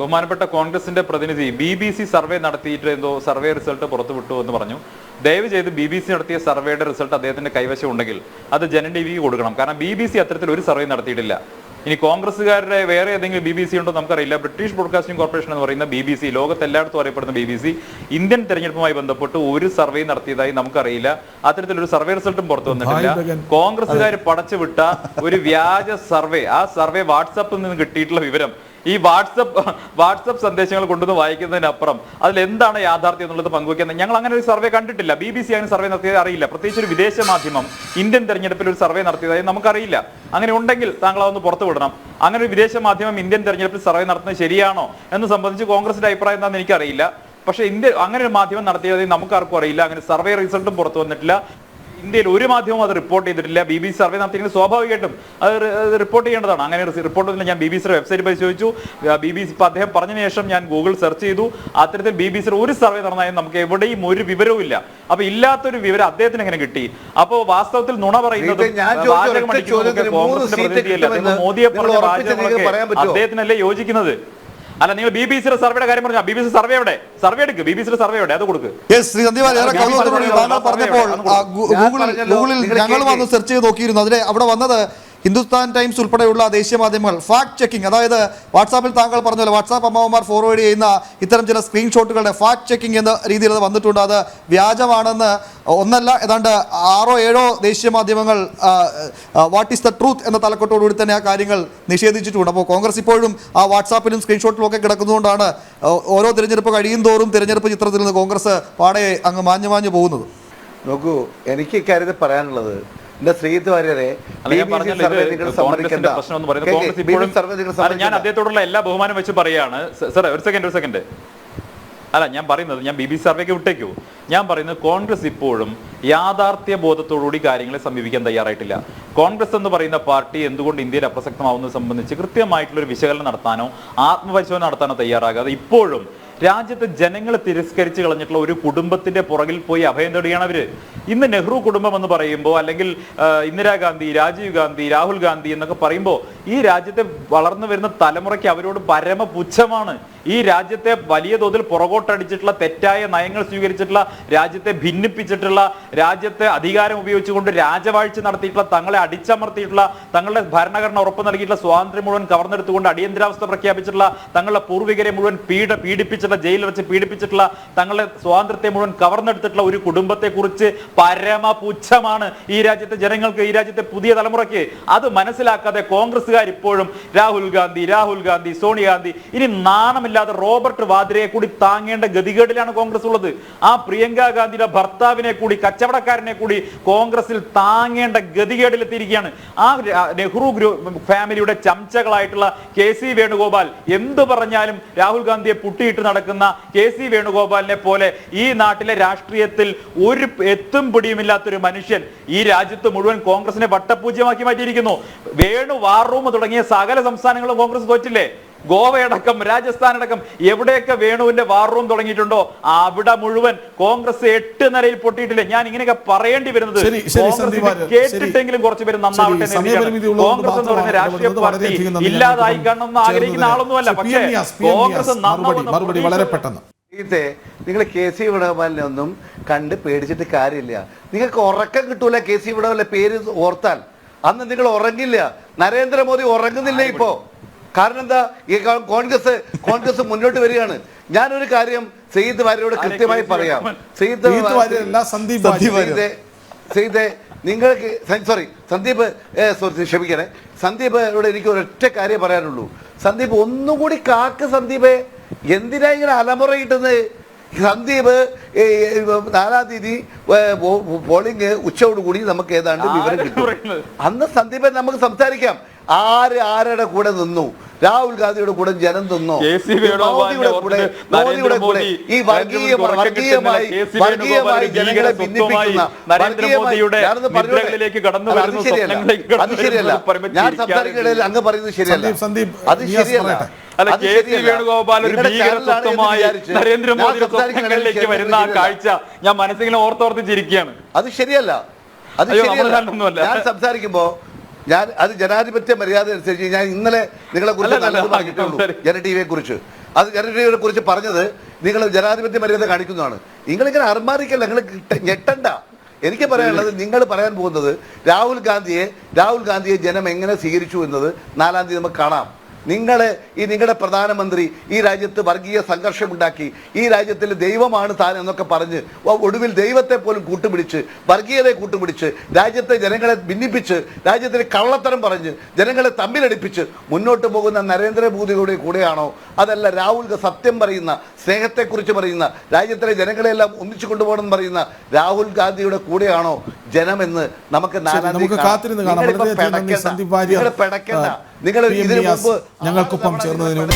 ബഹുമാനപ്പെട്ട കോൺഗ്രസിന്റെ പ്രതിനിധി BBC സർവേ നടത്തിയിട്ട് എന്തോ സർവേ റിസൾട്ട് പുറത്തുവിട്ടു എന്ന് പറഞ്ഞു. ദയവ് ചെയ്ത് BBC നടത്തിയ സർവേയുടെ റിസൾട്ട് അദ്ദേഹത്തിന്റെ കൈവശം ഉണ്ടെങ്കിൽ അത് ജനൻ ടിവിക്ക് കൊടുക്കണം. കാരണം BBC അത്തരത്തിൽ ഒരു സർവേ നടത്തിയിട്ടില്ല. ഇനി കോൺഗ്രസ്സുകാരുടെ വേറെ ഏതെങ്കിലും BBC ഉണ്ടോ നമുക്കറിയില്ല. ബ്രിട്ടീഷ് ബ്രോഡ്കാസ്റ്റിംഗ് കോർപ്പറേഷൻ എന്ന് പറയുന്ന BBC, ലോകത്ത് എല്ലായിടത്തും അറിയപ്പെടുന്ന BBC, ഇന്ത്യൻ തെരഞ്ഞെടുപ്പുമായി ബന്ധപ്പെട്ട് ഒരു സർവേ നടത്തിയതായി നമുക്കറിയില്ല. അത്തരത്തിലൊരു സർവേ റിസൾട്ടും പുറത്തു വന്നിട്ടില്ല. കോൺഗ്രസ്സുകാർ പടച്ചുവിട്ട ഒരു വ്യാജ സർവേ, ആ സർവേ വാട്സാപ്പിൽ നിന്ന് കിട്ടിയിട്ടുള്ള വിവരം ഈ വാട്സപ്പ് സന്ദേശങ്ങൾ കൊണ്ടുവന്ന് വായിക്കുന്നതിനപ്പുറം അതിൽ എന്താണ് യാഥാർത്ഥ്യം എന്നുള്ളത് പങ്കുവയ്ക്കുന്നത്. ഞങ്ങൾ അങ്ങനെ ഒരു സർവേ കണ്ടിട്ടില്ല. BBC അങ്ങനെ സർവേ നടത്തിയത് അറിയില്ല. പ്രത്യേകിച്ച് ഒരു വിദേശ മാധ്യമം ഇന്ത്യൻ തെരഞ്ഞെടുപ്പിൽ ഒരു സർവേ നടത്തിയതായി നമുക്കറിയില്ല. അങ്ങനെ ഉണ്ടെങ്കിൽ താങ്കൾ അതൊന്ന് പുറത്തു വിടണം. അങ്ങനെ ഒരു വിദേശ മാധ്യമം ഇന്ത്യൻ തെരഞ്ഞെടുപ്പിൽ സർവേ നടത്തുന്നത് ശരിയാണോ എന്ന് സംബന്ധിച്ച് കോൺഗ്രസിന്റെ അഭിപ്രായം എന്താണെന്ന് എനിക്കറിയില്ല. പക്ഷേ അങ്ങനെ ഒരു മാധ്യമം നടത്തിയതായി നമുക്കാർക്കും അറിയില്ല. അങ്ങനെ സർവേ റിസൾട്ടും പുറത്തു വന്നിട്ടില്ല. ഇന്ത്യയിൽ ഒരു മാധ്യമവും അത് റിപ്പോർട്ട് ചെയ്തിട്ടില്ല. BBC സർവേ നടത്തിയെങ്കിൽ സ്വാഭാവികമായിട്ടും അത് റിപ്പോർട്ട് ചെയ്യേണ്ടതാണ്. അങ്ങനെ റിപ്പോർട്ട് ചെയ്തില്ല. ഞാൻ BBCയുടെ വെബ്സൈറ്റ് പരിശോധിച്ചു. BBC ഇപ്പം അദ്ദേഹം പറഞ്ഞതിന് ശേഷം ഞാൻ ഗൂഗിൾ സെർച്ച് ചെയ്തു. അത്തരത്തിൽ BBCയുടെ ഒരു സർവേ നടന്നാലും നമുക്ക് എവിടെയും ഒരു വിവരവും ഇല്ല. അപ്പൊ ഇല്ലാത്തൊരു വിവരം അദ്ദേഹത്തിന് എങ്ങനെ കിട്ടി? അപ്പോ വാസ്തവത്തിൽ നുണ പറയുന്നത് കോൺഗ്രസിന്റെ പ്രതിനിധിയല്ല. മോദിയെ പറഞ്ഞ വാചകങ്ങളൊക്കെ അദ്ദേഹത്തിനല്ലേ യോജിക്കുന്നത്? അല്ല, നിങ്ങൾ BBC സർവേയുടെ കാര്യം പറഞ്ഞാൽ BBC സർവേ എവിടെ? സർവേ എടുക്ക്. BBC സർവേ എവിടെ? അത് കൊടുക്ക്. പറഞ്ഞപ്പോൾ ഗൂഗിളിൽ ഞങ്ങൾ വന്ന് സെർച്ച് ചെയ്ത് നോക്കിയിരുന്നു. അതിലെ അവിടെ വന്നത് ഹിന്ദുസ്ഥാൻ ടൈംസ് ഉൾപ്പെടെയുള്ള ദേശീയ മാധ്യമങ്ങൾ ഫാക്ട് ചെക്കിംഗ്, അതായത് വാട്സാപ്പിൽ താങ്കൾ പറഞ്ഞല്ലോ, വാട്സാപ്പ് അമ്മമാർ ഫോർവേഡ് ചെയ്യുന്ന ഇത്തരം ചില സ്ക്രീൻഷോട്ടുകളുടെ ഫാക്ട് ചെക്കിംഗ് എന്ന രീതിയിൽ അത് വന്നിട്ടുണ്ട്. അത് വ്യാജമാണെന്ന് ഒന്നല്ല, ഏതാണ്ട് 6-7 ദേശീയ മാധ്യമങ്ങൾ വാട്ട് ഈസ് ദ ട്രൂത്ത് എന്ന തലക്കെട്ടോടുകൂടി തന്നെ ആ കാര്യങ്ങൾ നിഷേധിച്ചിട്ടുണ്ട്. അപ്പോൾ കോൺഗ്രസ് ഇപ്പോഴും ആ വാട്സാപ്പിലും സ്ക്രീൻഷോട്ടിലും ഒക്കെ കിടക്കുന്നതുകൊണ്ടാണ് ഓരോ തിരഞ്ഞെടുപ്പ് കഴിയും തോറും തിരഞ്ഞെടുപ്പ് ചിത്രത്തിൽ നിന്ന് കോൺഗ്രസ് പാടെ അങ്ങ് മാഞ്ഞു പോകുന്നത്. നോക്കൂ, എനിക്ക് ഇക്കാര്യത്തിൽ പറയാനുള്ളത്, ഞാൻ അദ്ദേഹത്തോടുള്ള എല്ലാ ബഹുമാനം വെച്ച് പറയാണ്. സാർ ഒരു സെക്കൻഡ്. അല്ല, ഞാൻ പറയുന്നത്, ഞാൻ BBC സർവേക്ക് വിട്ടേക്കൂ. ഞാൻ പറയുന്നത് കോൺഗ്രസ് ഇപ്പോഴും യാഥാർത്ഥ്യ ബോധത്തോടുകൂടി കാര്യങ്ങളെ സമീപിക്കാൻ തയ്യാറായിട്ടില്ല. കോൺഗ്രസ് എന്ന് പറയുന്ന പാർട്ടി എന്തുകൊണ്ട് ഇന്ത്യയിൽ അപ്രസക്തമാവുന്നത് സംബന്ധിച്ച് കൃത്യമായിട്ടുള്ളൊരു വിശകലനം നടത്താനോ ആത്മപരിശോധന നടത്താനോ തയ്യാറാകാതെ ഇപ്പോഴും രാജ്യത്തെ ജനങ്ങളെ തിരസ്കരിച്ച് കളഞ്ഞിട്ടുള്ള ഒരു കുടുംബത്തിന്റെ പുറകിൽ പോയി അഭയം തേടുകയാണ് അവര്. ഇന്ന് നെഹ്റു കുടുംബം എന്ന് പറയുമ്പോൾ, അല്ലെങ്കിൽ ഇന്ദിരാഗാന്ധി, രാജീവ് ഗാന്ധി, രാഹുൽ ഗാന്ധി എന്നൊക്കെ പറയുമ്പോൾ ഈ രാജ്യത്തെ വളർന്നു വരുന്ന തലമുറയ്ക്ക് അവരോട് പരമ പുച്ഛമാണ്. ഈ രാജ്യത്തെ വലിയ തോതിൽ പുറകോട്ടടിച്ചിട്ടുള്ള തെറ്റായ നയങ്ങൾ സ്വീകരിച്ചിട്ടുള്ള, രാജ്യത്തെ ഭിന്നിപ്പിച്ചിട്ടുള്ള, രാജ്യത്തെ അധികാരം ഉപയോഗിച്ചുകൊണ്ട് രാജവാഴ്ച നടത്തിയിട്ടുള്ള, തങ്ങളെ അടിച്ചമർത്തിയിട്ടുള്ള, തങ്ങളുടെ ഭരണഘടന ഉറപ്പ് നൽകിയിട്ടുള്ള സ്വാതന്ത്ര്യം മുഴുവൻ കവർന്നെടുത്തുകൊണ്ട് അടിയന്തരാവസ്ഥ പ്രഖ്യാപിച്ചിട്ടുള്ള, തങ്ങളുടെ പൂർവികരെ മുഴുവൻ പീഡിപ്പിച്ചിട്ടുള്ള, ജയിലിൽ വെച്ച് പീഡിപ്പിച്ചിട്ടുള്ള, തങ്ങളുടെ സ്വാതന്ത്ര്യത്തെ മുഴുവൻ കവർന്നെടുത്തിട്ടുള്ള ഒരു കുടുംബത്തെ കുറിച്ച് പരമ പുച്ഛമാണ് ഈ രാജ്യത്തെ ജനങ്ങൾക്ക്, ഈ രാജ്യത്തെ പുതിയ തലമുറയ്ക്ക്. അത് മനസ്സിലാക്കാതെ കോൺഗ്രസ്സുകാർ ഇപ്പോഴും രാഹുൽ ഗാന്ധി, സോണിയാഗാന്ധി, ഇനി നാണമില്ലാതെ റോബർട്ട് വാദ്രയെ കൂടി താങ്ങേണ്ട ഗതികേടിലാണ് കോൺഗ്രസ് ഉള്ളത്. ആ പ്രിയങ്ക ഗാന്ധിയുടെ ഭർത്താവിനെ കൂടി, കച്ചവടക്കാരനെ കൂടി കോൺഗ്രസിൽ താങ്ങേണ്ട ഗതികേടിലെത്തിയിരിക്കുകയാണ്. ആ നെഹ്റു ഫാമിലിയുടെ ചംച്ചകളായിട്ടുള്ള KC വേണുഗോപാൽ എന്ത് പറഞ്ഞാലും രാഹുൽ ഗാന്ധിയെ പുട്ടിയിട്ട് നടക്കുന്ന KC വേണുഗോപാലിനെ പോലെ ഈ നാട്ടിലെ രാഷ്ട്രീയത്തിൽ ഒരു എത്തും പിടിയുമില്ലാത്തൊരു മനുഷ്യൻ ഈ രാജ്യത്ത് മുഴുവൻ കോൺഗ്രസിനെ വട്ടപൂജ്യമാക്കി മാറ്റിയിരിക്കുന്നു. വേണു വാർ റൂം തുടങ്ങിയ സകല സംസ്ഥാനങ്ങളും കോൺഗ്രസ് തോറ്റില്ലേ? ഗോവയടക്കം, രാജസ്ഥാൻ അടക്കം എവിടെയൊക്കെ വേണുവിന്റെ വാർ റൂം തുടങ്ങിയിട്ടുണ്ടോ അവിടെ മുഴുവൻ കോൺഗ്രസ് 8 നിലയിൽ പൊട്ടിയിട്ടില്ലേ? ഞാൻ ഇങ്ങനെയൊക്കെ പറയേണ്ടി വരുന്നത് കേട്ടിട്ടെങ്കിലും കുറച്ചു പേര് നന്നാവട്ടെ. കോൺഗ്രസ് എന്ന് പറയുന്ന രാഷ്ട്രീയ പാർട്ടി ഇല്ലാതായി കാണണമെന്ന് ആഗ്രഹിക്കുന്ന ആളൊന്നുമല്ല. പക്ഷേ കോൺഗ്രസ് മറുപടി വളരെ പെട്ടെന്ന്. നിങ്ങൾ KC വേണുഗോപാലിനെ ഒന്നും കണ്ട് പേടിച്ചിട്ട് കാര്യമില്ല. നിങ്ങൾക്ക് ഉറക്കം കിട്ടൂല KC വേണുഗോപാലിന്റെ പേര് ഓർത്താൽ. അന്ന് നിങ്ങൾ ഉറങ്ങില്ല. നരേന്ദ്രമോദി ഉറങ്ങുന്നില്ല ഇപ്പോ. കാരണം എന്താ? ഈ കോൺഗ്രസ് മുന്നോട്ട് വരികയാണ്. ഞാനൊരു കാര്യം സയ്യിദ് വാര്യരോട് കൃത്യമായി പറയാം. സയ്യിദ് നിങ്ങൾക്ക് ക്ഷമിക്കണേ, സന്ദീപ് എനിക്ക് ഒരൊറ്റ കാര്യം പറയാനുള്ളൂ. സന്ദീപ് ഒന്നുകൂടി കാക്ക്. സന്ദീപ് എന്തിനാ ഇങ്ങനെ അലമുറയിട്ടുന്നത്? സന്ദീപ് 4-ാം തീയതി പോളിംഗ് ഉച്ചയോടുകൂടി നമുക്ക് ഏതാണ്ട് വിവരം കിട്ടും. അന്ന് സന്ദീപ് നമുക്ക് സംസാരിക്കാം. ആരുടെ കൂടെ നിന്നു? രാഹുൽ ഗാന്ധിയുടെ കൂടെ ജനം നിന്നു. മോദിയുടെ കൂടെ ഈ വർഗീയമായി ജനങ്ങളെ ഭിന്നിപ്പിക്കുന്ന അത് ശരിയല്ല. ഞാൻ സംസാരിക്കുന്നതിൽ അങ്ങ് പറയുന്നത് ശരിയല്ല. അത് ശരിയല്ല. വേണുഗോപാൽ ഒരു നരേന്ദ്രമോദിയിലേക്ക് വരുന്ന ആ കാഴ്ച ഞാൻ മനസ്സിങ്ങനെ ഓർത്തോർത്തിച്ചിരിക്കുകയാണ്. അത് ശരിയല്ല. അത് ശരിയല്ല. ഞാൻ സംസാരിക്കുമ്പോ അത് ജനാധിപത്യ മര്യാദ അനുസരിച്ച് ഞാൻ ഇന്നലെ നിങ്ങളെ കുറിച്ച് പറഞ്ഞിട്ടുള്ളൂ, ജന ടിവിയെ കുറിച്ച്. അത് ജനവിധിയെ കുറിച്ച് പറഞ്ഞത് നിങ്ങൾ ജനാധിപത്യ മര്യാദ കാണിക്കുന്നതാണ്. നിങ്ങളിങ്ങനെ അർമാറിക്കല്ല, നിങ്ങൾ ഞെട്ടണ്ട. എനിക്ക് പറയാനുള്ളത്, നിങ്ങൾ പറയാൻ പോകുന്നത് രാഹുൽ ഗാന്ധിയെ ജനം എങ്ങനെ സ്വീകരിച്ചു എന്നത് 4-ാം തീയതി നമുക്ക് കാണാം. നിങ്ങളുടെ പ്രധാനമന്ത്രി ഈ രാജ്യത്ത് വർഗീയ സംഘർഷമുണ്ടാക്കി, ഈ രാജ്യത്തിൽ ദൈവമാണ് താൻ എന്നൊക്കെ പറഞ്ഞ് ഒടുവിൽ ദൈവത്തെ പോലും കൂട്ടുപിടിച്ച്, വർഗീയതയെ കൂട്ടുപിടിച്ച്, രാജ്യത്തെ ജനങ്ങളെ ഭിന്നിപ്പിച്ച്, രാജ്യത്തിന് കള്ളത്തരം പറഞ്ഞ്, ജനങ്ങളെ തമ്മിലടിപ്പിച്ച് മുന്നോട്ട് പോകുന്ന നരേന്ദ്രമോദിയുടെ കൂടെയാണോ, അതല്ല രാഹുൽ സത്യം പറയുന്ന, സ്നേഹത്തെക്കുറിച്ച് പറയുന്ന, രാജ്യത്തിലെ ജനങ്ങളെല്ലാം ഒന്നിച്ചു കൊണ്ടുപോകണമെന്ന് പറയുന്ന രാഹുൽ ഗാന്ധിയുടെ കൂടെയാണോ ജനമെന്ന് നമുക്ക് 4-ാം തീയതി കാത്തിരുന്ന് കാണാം. നിങ്ങൾ ഇതിനു മുമ്പ് ഞങ്ങൾക്കൊപ്പം ചേർന്നതിനും